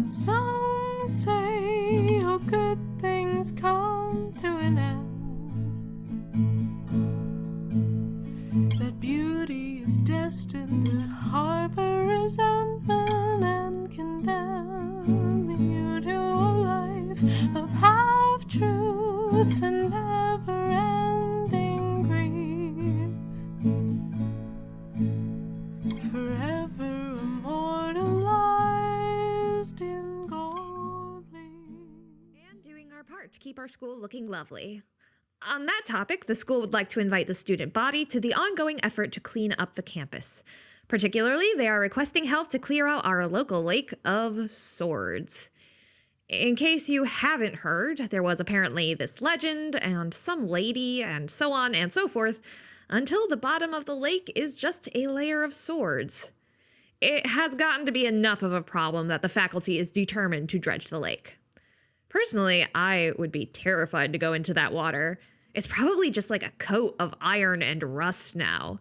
Some say all good things come to an end, that beauty is destined to harbor resentment and condemn you to a life of half-truths and never-ending grief, forever immortalized in gold leaf. And doing our part to keep our school looking lovely. On that topic, the school would like to invite the student body to the ongoing effort to clean up the campus. Particularly, they are requesting help to clear out our local lake of swords. In case you haven't heard, there was apparently this legend and some lady and so on and so forth, until the bottom of the lake is just a layer of swords. It has gotten to be enough of a problem that the faculty is determined to dredge the lake. Personally, I would be terrified to go into that water. It's probably just like a coat of iron and rust now.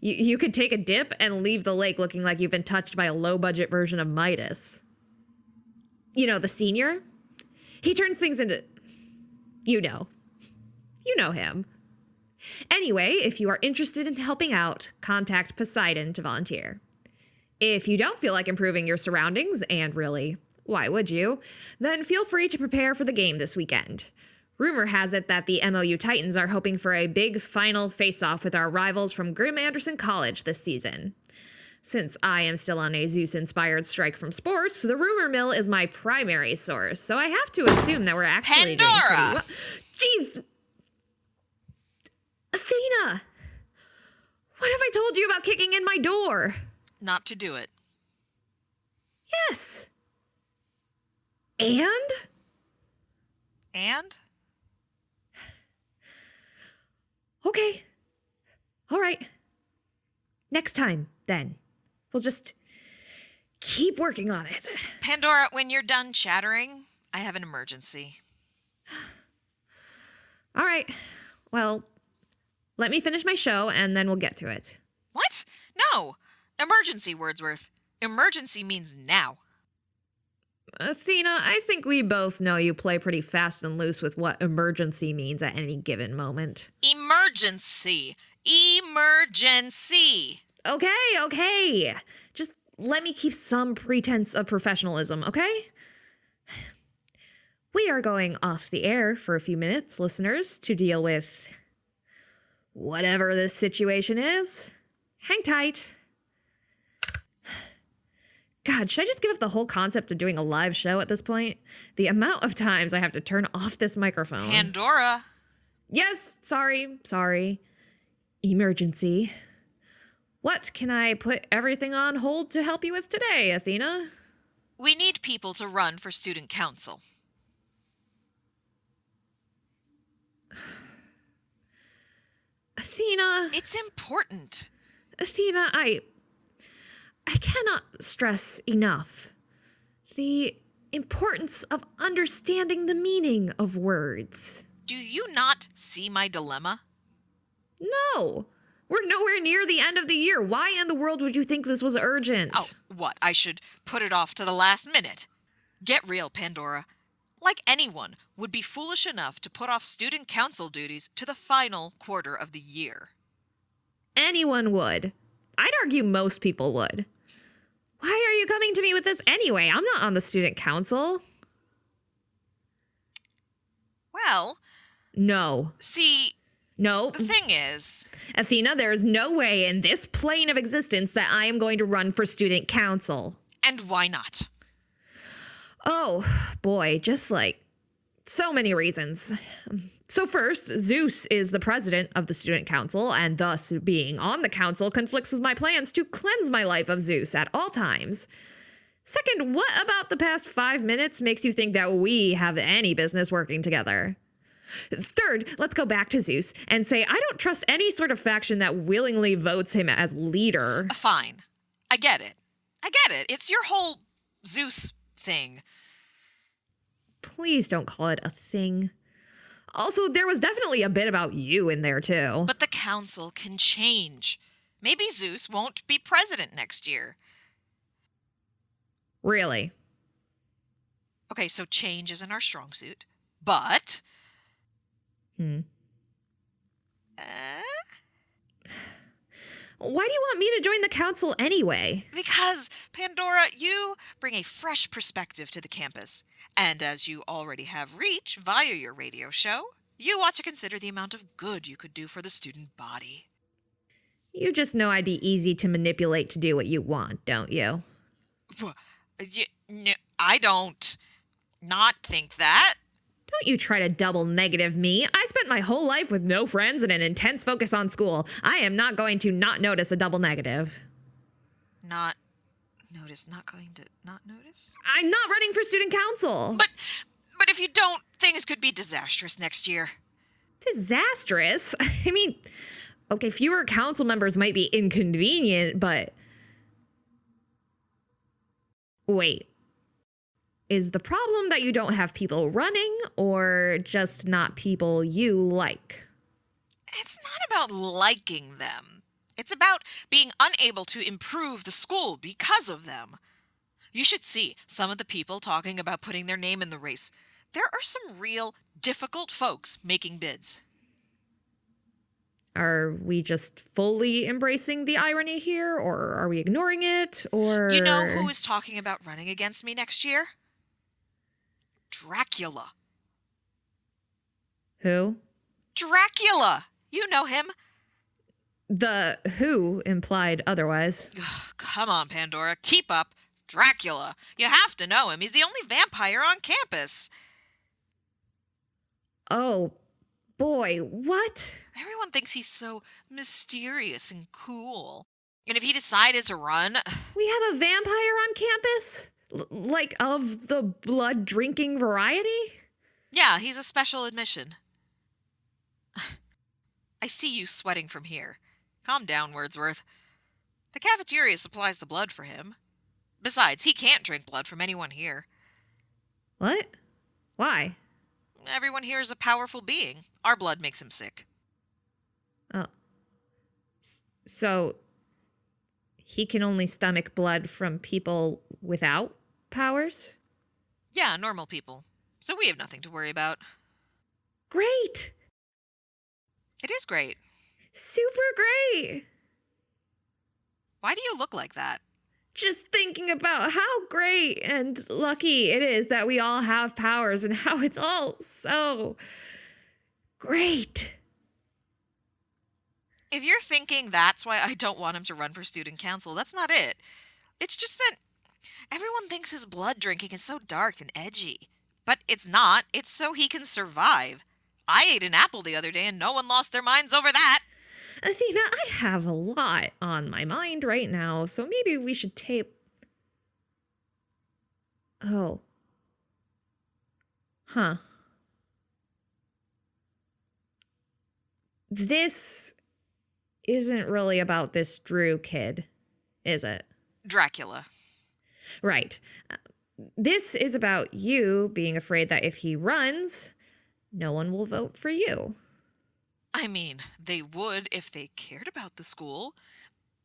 You could take a dip and leave the lake looking like you've been touched by a low-budget version of Midas. You know, the senior? He turns things into... You know him. Anyway, if you are interested in helping out, contact Poseidon to volunteer. If you don't feel like improving your surroundings, and really, why would you, then feel free to prepare for the game this weekend. Rumor has it that the MOU Titans are hoping for a big final face-off with our rivals from Grim Anderson College this season. Since I am still on a Zeus-inspired strike from sports, the rumor mill is my primary source, so I have to assume that we're actually doing pretty well. Jeez! Athena! What have I told you about kicking in my door? Not to do it. Yes. And? And? Okay. All right. Next time, then. We'll just keep working on it. Pandora, when you're done chattering, I have an emergency. All right. Well, let me finish my show and then we'll get to it. What? No. Emergency, Wordsworth. Emergency means now. Athena, I think we both know you play pretty fast and loose with what emergency means at any given moment. Emergency. Emergency. Okay. Just let me keep some pretense of professionalism, okay? We are going off the air for a few minutes, listeners, to deal with whatever this situation is. Hang tight. God, should I just give up the whole concept of doing a live show at this point? The amount of times I have to turn off this microphone. Pandora. Yes, sorry. Emergency. What can I put everything on hold to help you with today, Athena? We need people to run for student council. Athena. It's important. Athena, I cannot stress enough the importance of understanding the meaning of words. Do you not see my dilemma? No. We're nowhere near the end of the year. Why in the world would you think this was urgent? Oh, what? I should put it off to the last minute. Get real, Pandora. Like anyone would be foolish enough to put off student council duties to the final quarter of the year. Anyone would. I'd argue most people would. Why are you coming to me with this anyway? I'm not on the student council. Well... No. See... No. The thing is... Athena, there is no way in this plane of existence that I am going to run for student council. And why not? Oh, boy, just like so many reasons. So first, Zeus is the president of the student council, and thus being on the council conflicts with my plans to cleanse my life of Zeus at all times. Second, what about the past 5 minutes makes you think that we have any business working together? Third, let's go back to Zeus and say I don't trust any sort of faction that willingly votes him as leader. Fine. I get it. It's your whole Zeus thing. Please don't call it a thing. Also, there was definitely a bit about you in there, too. But the council can change. Maybe Zeus won't be president next year. Really? Okay, so change isn't our strong suit, but... Hmm. Uh, Why do you want me to join the council anyway? because, Pandora, you bring a fresh perspective to the campus. And as you already have reach via your radio show, you ought to consider the amount of good you could do for the student body. You just know I'd be easy to manipulate to do what you want, don't you? I don't not think that. Don't you try to double negative me. I spent my whole life with no friends and an intense focus on school. I am not going to not notice a double negative. Not going to not notice? I'm not running for student council. But if you don't, things could be disastrous next year. Disastrous? I mean, okay, fewer council members might be inconvenient, but... Wait. Is the problem that you don't have people running, or just not people you like? It's not about liking them. It's about being unable to improve the school because of them. You should see some of the people talking about putting their name in the race. There are some real difficult folks making bids. Are we just fully embracing the irony here, or are we ignoring it, or... You know who is talking about running against me next year? Dracula. Who? Dracula! You know him. The who implied otherwise. Ugh, come on, Pandora. Keep up. Dracula. You have to know him. He's the only vampire on campus. Oh, boy, what? Everyone thinks he's so mysterious and cool. And if he decided to run... We have a vampire on campus? Like, of the blood-drinking variety? Yeah, he's a special admission. I see you sweating from here. Calm down, Wordsworth. The cafeteria supplies the blood for him. Besides, he can't drink blood from anyone here. What? Why? Everyone here is a powerful being. Our blood makes him sick. Oh. So, he can only stomach blood from people without powers? Yeah, normal people. So we have nothing to worry about. Great! It is great. Super great! Why do you look like that? Just thinking about how great and lucky it is that we all have powers and how it's all so great. If you're thinking that's why I don't want him to run for student council, that's not it. It's just that everyone thinks his blood drinking is so dark and edgy. But it's not. It's so he can survive. I ate an apple the other day and no one lost their minds over that. Athena, I have a lot on my mind right now, so maybe we should tape... Oh. Huh. This isn't really about this Drew kid, is it? Dracula. Right. This is about you being afraid that if he runs, no one will vote for you. I mean, they would if they cared about the school,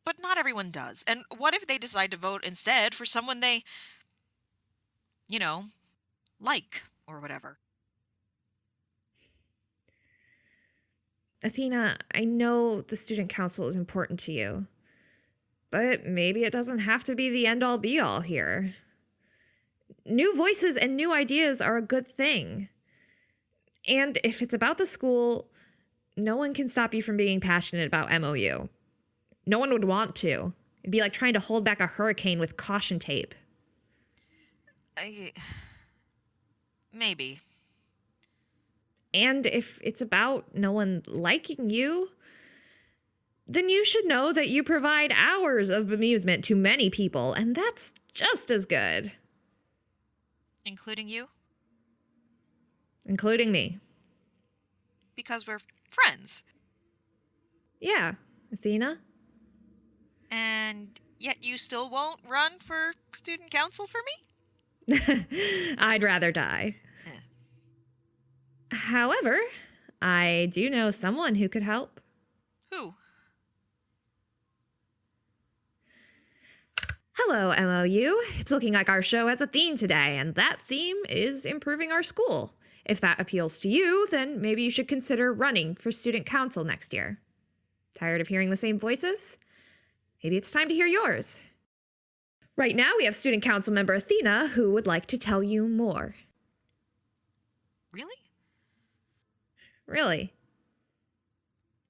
but not everyone does. And what if they decide to vote instead for someone they, like or whatever? Athena, I know the student council is important to you, but maybe it doesn't have to be the end-all be-all here. New voices and new ideas are a good thing. And if it's about the school, no one can stop you from being passionate about MOU. No one would want to. It'd be like trying to hold back a hurricane with caution tape. Maybe. And if it's about no one liking you, then you should know that you provide hours of amusement to many people, and that's just as good. Including you? Including me. Because we're friends. Yeah, Athena. And yet you still won't run for student council for me? I'd rather die. However, I do know someone who could help. Who? Hello. Hello, MOU. It's looking like our show has a theme today, and that theme is improving our school. If that appeals to you, then maybe you should consider running for student council next year. Tired of hearing the same voices? Maybe it's time to hear yours. Right now, we have student council member Athena, who would like to tell you more. Really? Really?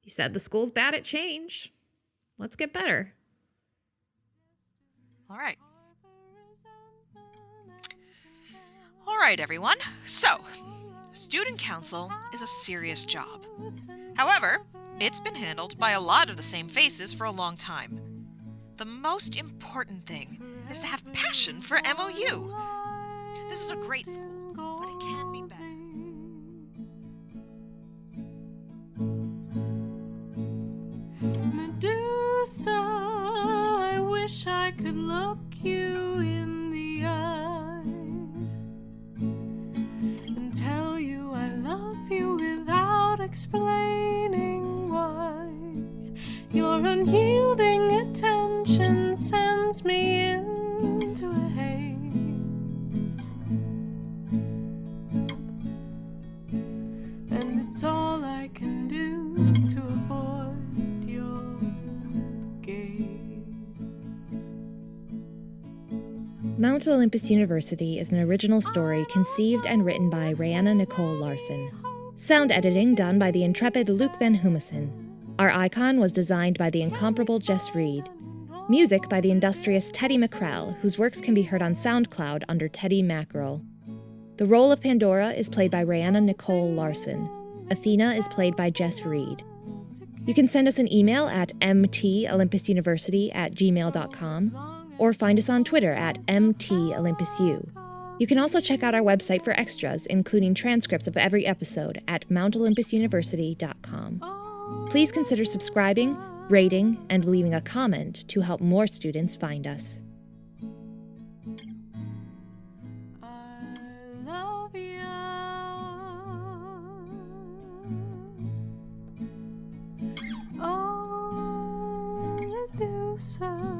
You said the school's bad at change. Let's get better. All right. All right, everyone. So, student council is a serious job. However, it's been handled by a lot of the same faces for a long time. The most important thing is to have passion for MOU. This is a great school, but it can be better. Medusa, I wish I could look you in the eye and tell you I love you without explaining why. Your unyielding attention sends me into a haze, and it's all I can do to avoid your gaze. Mount Olympus University is an original story conceived and written by Rhianna Nicole Larson. Sound editing done by the intrepid Luke Van Humissen. Our icon was designed by the incomparable Jess Reed. Music by the industrious Teddy McCrell, whose works can be heard on SoundCloud under Teddy Mackerel. The role of Pandora is played by Rhianna Nicole Larson. Athena is played by Jess Reed. You can send us an email at mtolympusuniversity@gmail.com or find us on Twitter at mtolympusu. You can also check out our website for extras, including transcripts of every episode at mountolympusuniversity.com. Please consider subscribing, rating, and leaving a comment to help more students find us. I love you. Oh, Medusa.